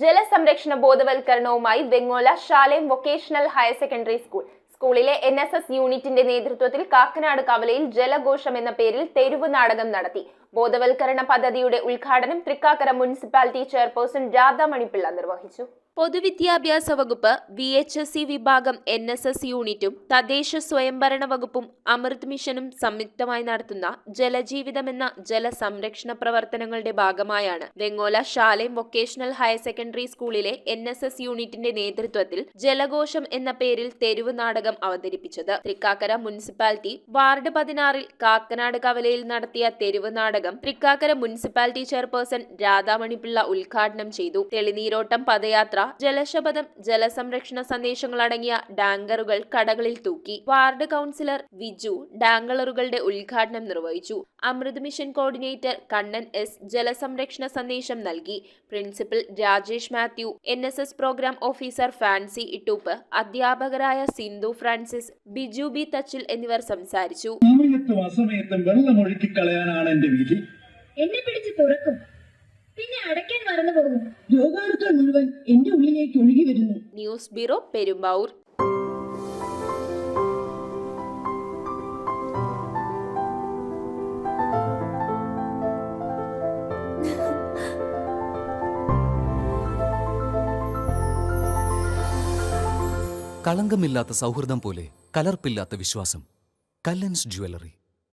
ജലസംരക്ഷണ ബോധവൽക്കരണവുമായി Vengola Salem vocational higher secondary school. സ്കൂളിലെ NSS യൂണിറ്റിന്റെ നേതൃത്വത്തിൽ കാക്കനാട് കവലയിൽ ജലഘോഷം എന്ന പേരിൽ തെരുവ് നാടകം നടത്തി. ബോധവൽക്കരണ പദ്ധതിയുടെ ഉദ്ഘാടനം തൃക്കാക്കര മുനിസിപ്പാലിറ്റി ചെയർപേഴ്സൺ രാധാമണിപ്പിള്ള നിർവഹിച്ചു. പൊതുവിദ്യാഭ്യാസ വകുപ്പ്, VHSE വിഭാഗം, NSS യൂണിറ്റും തദ്ദേശ സ്വയംഭരണ വകുപ്പും അമൃത് മിഷനും സംയുക്തമായി നടത്തുന്ന ജലജീവിതം എന്ന ജലസംരക്ഷണ പ്രവർത്തനങ്ങളുടെ ഭാഗമായാണ് Vengola Salem vocational higher secondary സ്കൂളിലെ NSS യൂണിറ്റിന്റെ നേതൃത്വത്തിൽ ജലഘോഷം എന്ന പേരിൽ തെരുവ് നാടകം അവതരിപ്പിച്ചത്. തൃക്കാക്കര മുനിസിപ്പാലിറ്റി വാർഡ് 16 കാക്കനാട് കവലയിൽ നടത്തിയ തെരുവ് നാടകം തൃക്കാക്കര മുനിസിപ്പാലിറ്റി ചെയർപേഴ്സൺ രാധാമണിപ്പിള്ള ഉദ്ഘാടനം ചെയ്തു. തെളിനീരോട്ടം, പദയാത്ര, ജലശപഥം, ജലസംരക്ഷണ സന്ദേശങ്ങളടങ്ങിയ ഡാങ്കറുകൾ കടകളിൽ തൂക്കി. വാർഡ് കൗൺസിലർ വിജു ഡാങ്കറുകളുടെ ഉദ്ഘാടനം നിർവഹിച്ചു. Amrut mission coordinator Kannan S ജലസംരക്ഷണ സന്ദേശം നൽകി. Principal Rajesh Mathew, NSS programme officer Fancy Ittoop, അധ്യാപകരായ സിന്ധു ഫ്രാൻസിസ്, ബിജു B തച്ചിൽ എന്നിവർ സംസാരിച്ചു. വെള്ളമൊഴുക്കി കളയാനാണ് എന്റെ വിധി. എന്നെ പിടിച്ച് തുറക്കും, പിന്നെ അടയ്ക്കാൻ മറന്നു പോകും. രോഗാണുക്കൾ മുഴുവൻ എന്റെ ഉള്ളിലേക്ക് ഒഴുകി വരുന്നു. News bureau, Perumbavoor. കളങ്കമില്ലാത്ത സൗഹൃദം പോലെ കലർപ്പില്ലാത്ത വിശ്വാസം. കല്ലൻസ് ജ്വല്ലറി.